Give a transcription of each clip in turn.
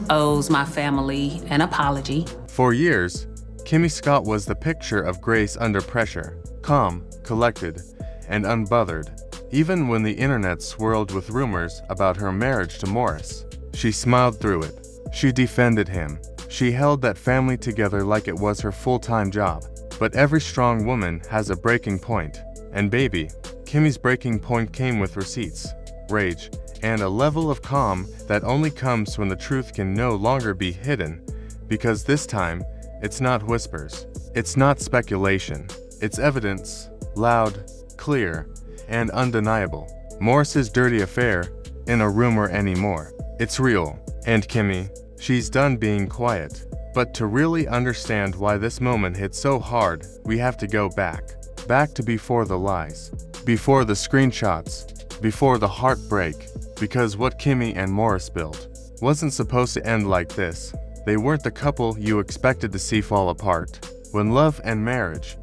owes my family an apology. For years, Kimmi Scott was the picture of grace under pressure, calm, collected, and unbothered. Even when the internet swirled with rumors about her marriage to Maurice, she smiled through it. She defended him. She held that family together like it was her full-time job. But every strong woman has a breaking point. And baby, Kimmi's breaking point came with receipts, rage, and a level of calm that only comes when the truth can no longer be hidden. Because this time, it's not whispers. It's not speculation. It's evidence, loud, clear, and undeniable. Maurice's dirty affair isn't a rumor anymore. It's real. And Kimmi, she's done being quiet. But to really understand why this moment hit so hard, we have to go back. Back to before the lies, before the screenshots, before the heartbreak. Because what Kimmi and Maurice built wasn't supposed to end like this. They weren't the couple you expected to see fall apart. When Love and Marriage,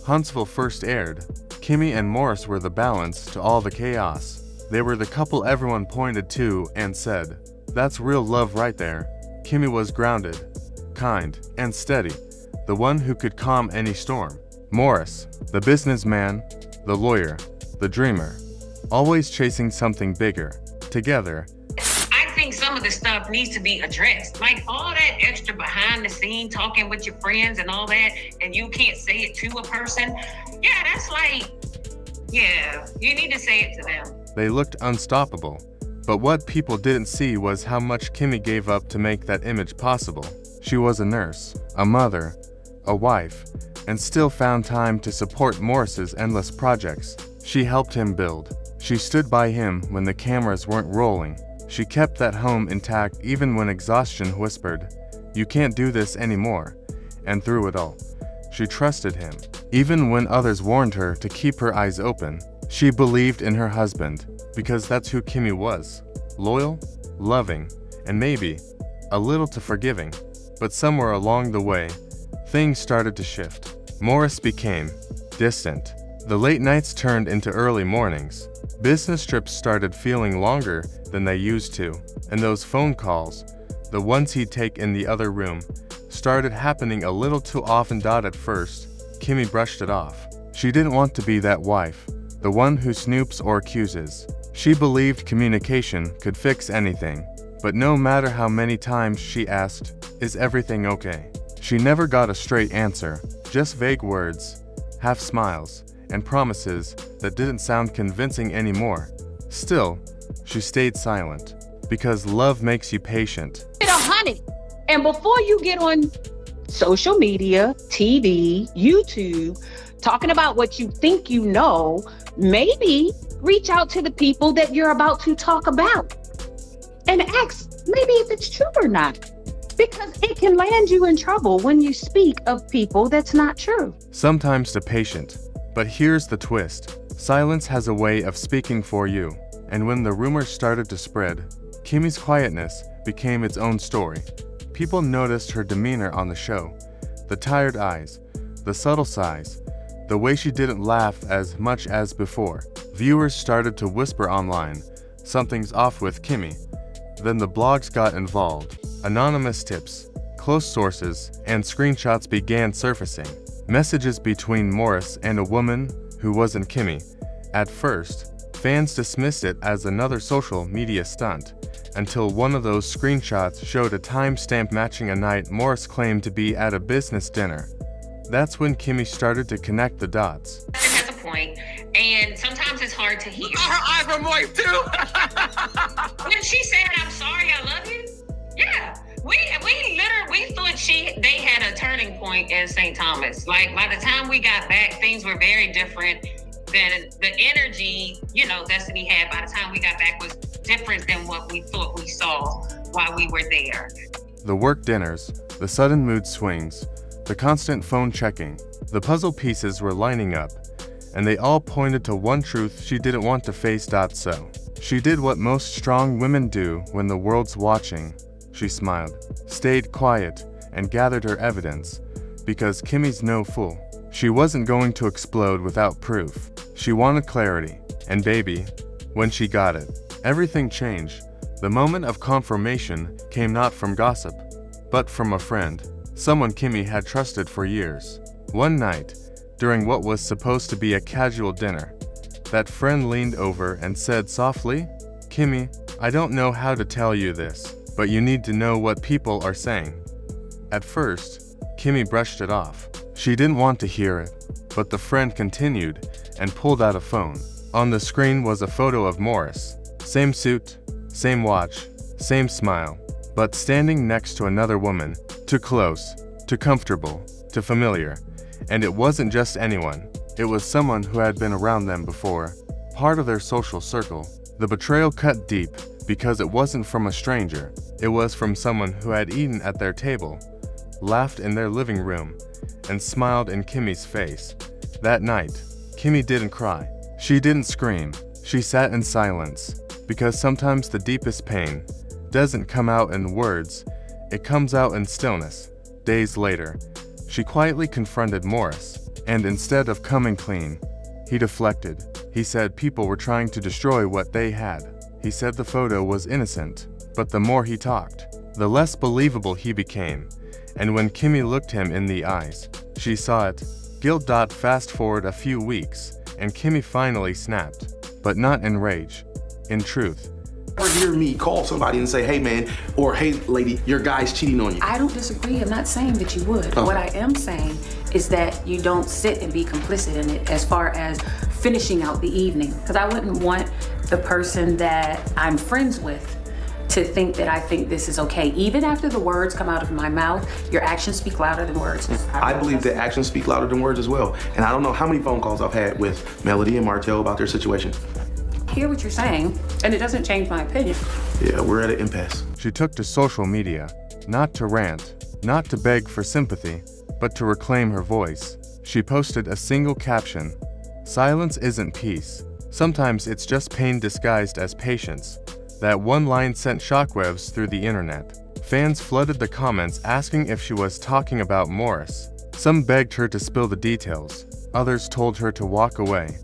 Huntsville first aired, Kimmi and Maurice were the balance to all the chaos. They were the couple everyone pointed to and said, "That's real love right there." Kimmi was grounded, kind, and steady, the one who could calm any storm. Maurice, the businessman, the lawyer, the dreamer, always chasing something bigger. Together, I think some of the stuff needs to be addressed. Like all that extra behind the scene talking with your friends and all that, and you can't say it to a person. Yeah, that's like, yeah, you need to say it to them. they looked unstoppable. But what people didn't see was how much Kimmi gave up to make that image possible. She was a nurse, a mother, a wife, and still found time to support Maurice's endless projects. She helped him build. She stood by him when the cameras weren't rolling. She kept that home intact even when exhaustion whispered, "You can't do this anymore." And through it all, she trusted him. Even when others warned her to keep her eyes open, she believed in her husband, because that's who Kimmi was. Loyal, loving, and maybe a little too forgiving. But somewhere along the way, things started to shift. Maurice became distant. The late nights turned into early mornings. Business trips started feeling longer than they used to, and those phone calls, the ones he'd take in the other room, started happening a little too often. At first, Kimmi brushed it off. She didn't want to be that wife, the one who snoops or accuses. She believed communication could fix anything, but no matter how many times she asked, "Is everything okay?" she never got a straight answer, just vague words, half smiles, and promises that didn't sound convincing anymore. Still, she stayed silent, because love makes you patient. Honey, and before you get on social media, TV, YouTube, talking about what you think you know, maybe reach out to the people that you're about to talk about and ask maybe if it's true or not, because it can land you in trouble when you speak of people that's not true. Sometimes the patient. But here's the twist. Silence has a way of speaking for you. And when the rumors started to spread, Kimmi's quietness became its own story. People noticed her demeanor on the show, the tired eyes, the subtle sighs, the way she didn't laugh as much as before. Viewers started to whisper online, "Something's off with Kimmi." Then the blogs got involved. Anonymous tips, close sources, and screenshots began surfacing. Messages between Maurice and a woman who wasn't Kimmi. At first, fans dismissed it as another social media stunt, until one of those screenshots showed a timestamp matching a night Maurice claimed to be at a business dinner. That's when Kimmi started to connect the dots. It has a point, and sometimes it's hard to hear. Her eyes were moist too. When she said, "I'm sorry, I love you," yeah, we thought they had a turning point in St. Thomas. Like by the time we got back, things were very different. Than the energy, Destiny had by the time we got back was different than what we thought we saw while we were there. The work dinners, the sudden mood swings, the constant phone checking, the puzzle pieces were lining up, and they all pointed to one truth she didn't want to face. So, she did what most strong women do when the world's watching. She smiled, stayed quiet, and gathered her evidence, because Kimmi's no fool. She wasn't going to explode without proof. She wanted clarity, and baby, when she got it, everything changed. The moment of confirmation came not from gossip, but from a friend, someone Kimmi had trusted for years. One night, during what was supposed to be a casual dinner, that friend leaned over and said softly, "Kimmi, I don't know how to tell you this, but you need to know what people are saying." At first, Kimmi brushed it off. She didn't want to hear it, but the friend continued and pulled out a phone. On the screen was a photo of Maurice. Same suit, same watch, same smile, but standing next to another woman, too close, too comfortable, too familiar. And it wasn't just anyone. It was someone who had been around them before, part of their social circle. The betrayal cut deep because it wasn't from a stranger. It was from someone who had eaten at their table, laughed in their living room, and smiled in Kimmi's face. That night, Kimmi didn't cry. She didn't scream. She sat in silence, because sometimes the deepest pain doesn't come out in words, it comes out in stillness. Days later, she quietly confronted Maurice, and instead of coming clean, he deflected. He said people were trying to destroy what they had. He said the photo was innocent, but the more he talked, the less believable he became. And when Kimmi looked him in the eyes, she saw it. Guilt. Fast forward a few weeks, and Kimmi finally snapped, but not in rage, in truth. Or hear me call somebody and say, "Hey man," or "Hey lady, your guy's cheating on you." I don't disagree. I'm not saying that you would. Oh. What I am saying is that you don't sit and be complicit in it as far as finishing out the evening. Because I wouldn't want the person that I'm friends with to think that I think this is okay. Even after the words come out of my mouth, your actions speak louder than words. I believe that actions speak louder than words as well. And I don't know how many phone calls I've had with Melody and Martell about their situation. I hear what you're saying, and it doesn't change my opinion. Yeah, we're at an impasse. She took to social media, not to rant, not to beg for sympathy, but to reclaim her voice. She posted a single caption: "Silence isn't peace. Sometimes it's just pain disguised as patience." That one line sent shockwaves through the internet. Fans flooded the comments asking if she was talking about Maurice. Some begged her to spill the details. Others told her to walk away.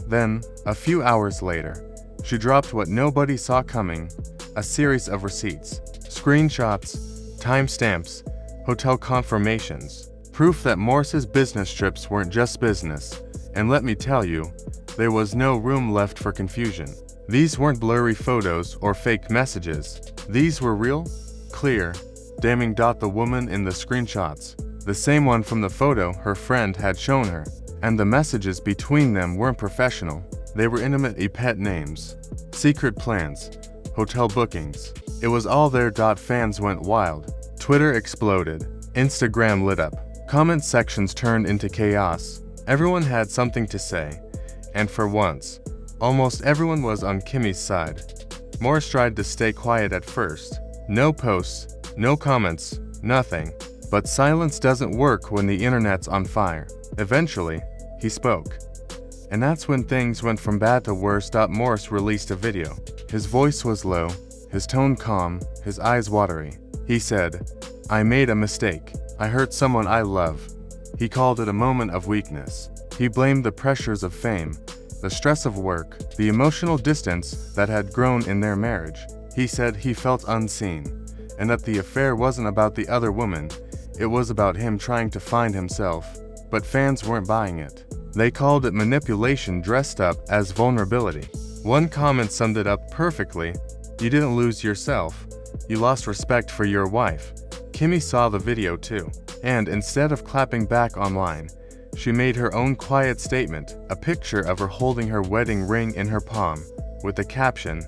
Then, a few hours later, she dropped what nobody saw coming: a series of receipts, screenshots, timestamps, hotel confirmations, proof that Maurice's business trips weren't just business. And let me tell you, there was no room left for confusion. These weren't blurry photos or fake messages. These were real, clear, damning. The woman in the screenshots, the same one from the photo her friend had shown her. And the messages between them weren't professional. They were intimate. Pet names, secret plans, hotel bookings. It was all there. Fans went wild. Twitter exploded. Instagram lit up. Comment sections turned into chaos. Everyone had something to say. And for once, almost everyone was on Kimmi's side. Maurice tried to stay quiet at first. No posts, no comments, nothing. But silence doesn't work when the internet's on fire. Eventually, he spoke. And that's when things went from bad to worse. Maurice released a video. His voice was low, his tone calm, his eyes watery. He said, "I made a mistake. I hurt someone I love." He called it a moment of weakness. He blamed the pressures of fame, the stress of work, the emotional distance that had grown in their marriage. He said he felt unseen, and that the affair wasn't about the other woman, it was about him trying to find himself. But fans weren't buying it. They called it manipulation dressed up as vulnerability. One comment summed it up perfectly: "You didn't lose yourself, you lost respect for your wife." Kimmi saw the video too, and instead of clapping back online, she made her own quiet statement, a picture of her holding her wedding ring in her palm, with the caption,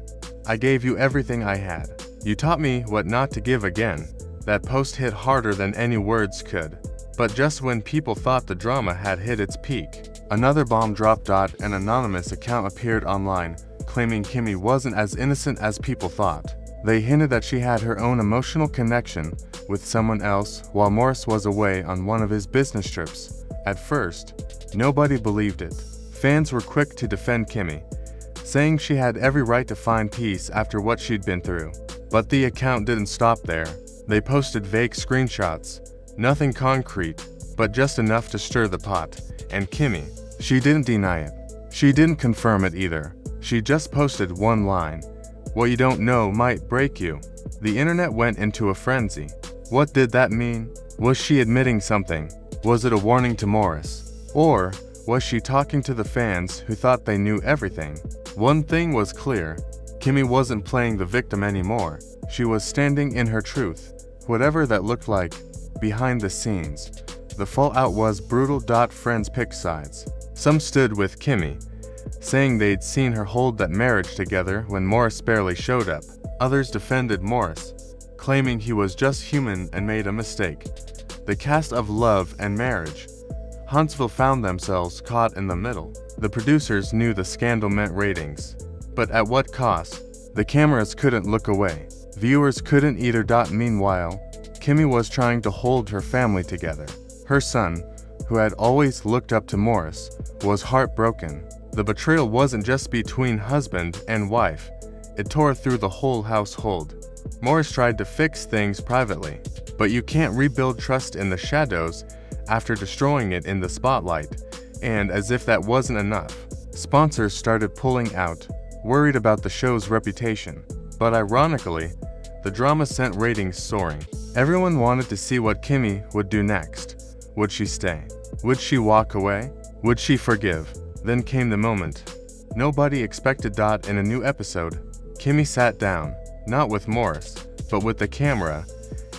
"I gave you everything I had. You taught me what not to give again." That post hit harder than any words could. But just when people thought the drama had hit its peak, another bomb dropped. An anonymous account appeared online, claiming Kimmi wasn't as innocent as people thought. They hinted that she had her own emotional connection with someone else while Maurice was away on one of his business trips. At first, nobody believed it. Fans were quick to defend Kimmi, saying she had every right to find peace after what she'd been through. But the account didn't stop there. They posted vague screenshots, nothing concrete, but just enough to stir the pot. And Kimmi, she didn't deny it. She didn't confirm it either. She just posted one line: What you don't know might break you. The internet went into a frenzy. What did that mean? Was she admitting something? Was it a warning to Maurice? Or was she talking to the fans who thought they knew everything? One thing was clear. Kimmi wasn't playing the victim anymore. She was standing in her truth, whatever that looked like, behind the scenes. The fallout was brutal. Friends picked sides. Some stood with Kimmi, saying they'd seen her hold that marriage together when Maurice barely showed up. Others defended Maurice, claiming he was just human and made a mistake. The cast of Love and Marriage. Huntsville found themselves caught in the middle. The producers knew the scandal meant ratings. But at what cost? The cameras couldn't look away. Viewers couldn't either. Meanwhile, Kimmi was trying to hold her family together. Her son, who had always looked up to Maurice, was heartbroken. The betrayal wasn't just between husband and wife. It tore through the whole household. Maurice tried to fix things privately, but you can't rebuild trust in the shadows after destroying it in the spotlight. And as if that wasn't enough, sponsors started pulling out, worried about the show's reputation. But ironically, the drama sent ratings soaring. Everyone wanted to see what Kimmi would do next. Would she stay? Would she walk away? Would she forgive? Then came the moment nobody expected. In a new episode, Kimmi sat down, not with Maurice, but with the camera,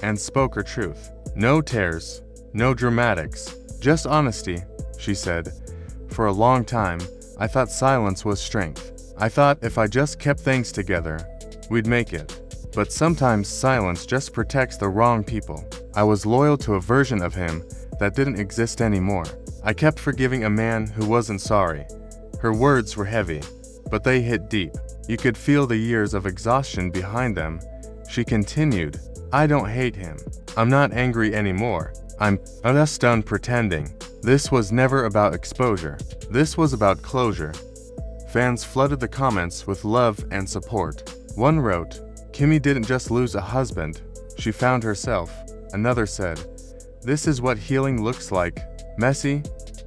and spoke her truth. No tears, no dramatics, just honesty, she said. For a long time, I thought silence was strength. I thought if I just kept things together, we'd make it. But sometimes silence just protects the wrong people. I was loyal to a version of him that didn't exist anymore. I kept forgiving a man who wasn't sorry. Her words were heavy, but they hit deep. You could feel the years of exhaustion behind them. She continued, I don't hate him. I'm not angry anymore. I'm just done pretending. This was never about exposure. This was about closure. Fans flooded the comments with love and support. One wrote, Kimmi didn't just lose a husband, she found herself. Another said, this is what healing looks like. Messy,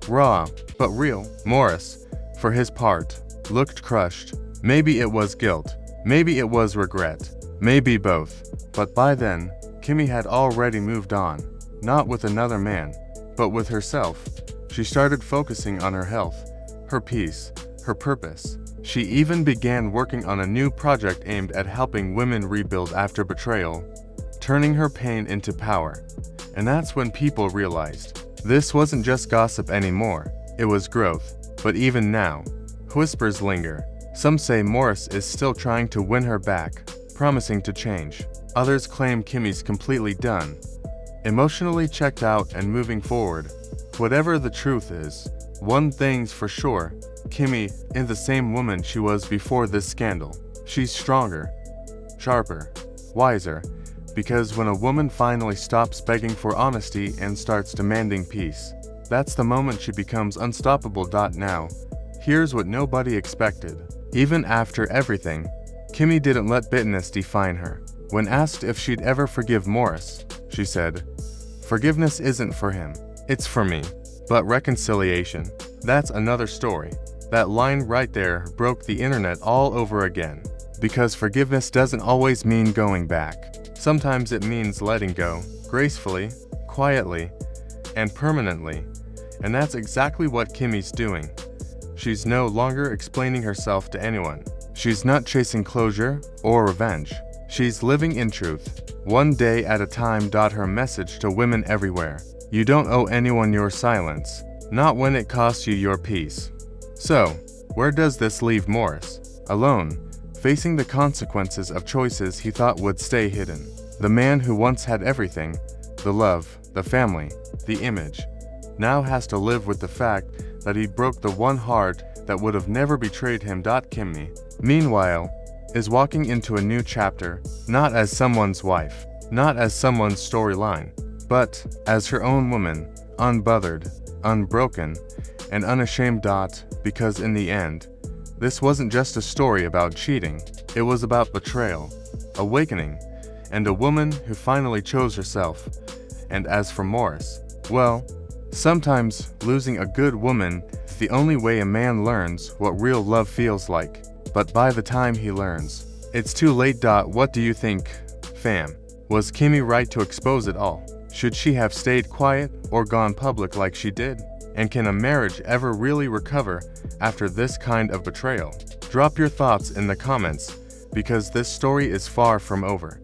raw, but real. Maurice, for his part, looked crushed. Maybe it was guilt. Maybe it was regret. Maybe both. But by then, Kimmi had already moved on. Not with another man, but with herself. She started focusing on her health, her peace, her purpose. She even began working on a new project aimed at helping women rebuild after betrayal, turning her pain into power. And that's when people realized this wasn't just gossip anymore, it was growth. But even now, whispers linger. Some say Maurice is still trying to win her back, promising to change. Others claim Kimmi's completely done, emotionally checked out and moving forward. Whatever the truth is, one thing's for sure, Kimmi is the same woman she was before this scandal. She's stronger, sharper, wiser, because when a woman finally stops begging for honesty and starts demanding peace, that's the moment she becomes unstoppable. Now, here's what nobody expected. Even after everything, Kimmi didn't let bitterness define her. When asked if she'd ever forgive Maurice, she said, forgiveness isn't for him, it's for me. But reconciliation, that's another story. That line right there broke the internet all over again. Because forgiveness doesn't always mean going back. Sometimes it means letting go, gracefully, quietly, and permanently. And that's exactly what Kimmi's doing. She's no longer explaining herself to anyone. She's not chasing closure or revenge. She's living in truth, one day at a time. Her message to women everywhere: you don't owe anyone your silence, not when it costs you your peace. So, where does this leave Maurice? Alone, facing the consequences of choices he thought would stay hidden. The man who once had everything, the love, the family, the image, now has to live with the fact that he broke the one heart that would have never betrayed him. Kimmi, meanwhile, is walking into a new chapter, not as someone's wife, not as someone's storyline, but as her own woman, unbothered, unbroken, and unashamed. Because in the end, this wasn't just a story about cheating, it was about betrayal, awakening, and a woman who finally chose herself. And as for Maurice, well, sometimes losing a good woman is the only way a man learns what real love feels like. But by the time he learns, It's too late. What do you think, fam? Was Kimmi right to expose it all? Should she have stayed quiet or gone public like she did? And can a marriage ever really recover after this kind of betrayal? Drop your thoughts in the comments, because this story is far from over.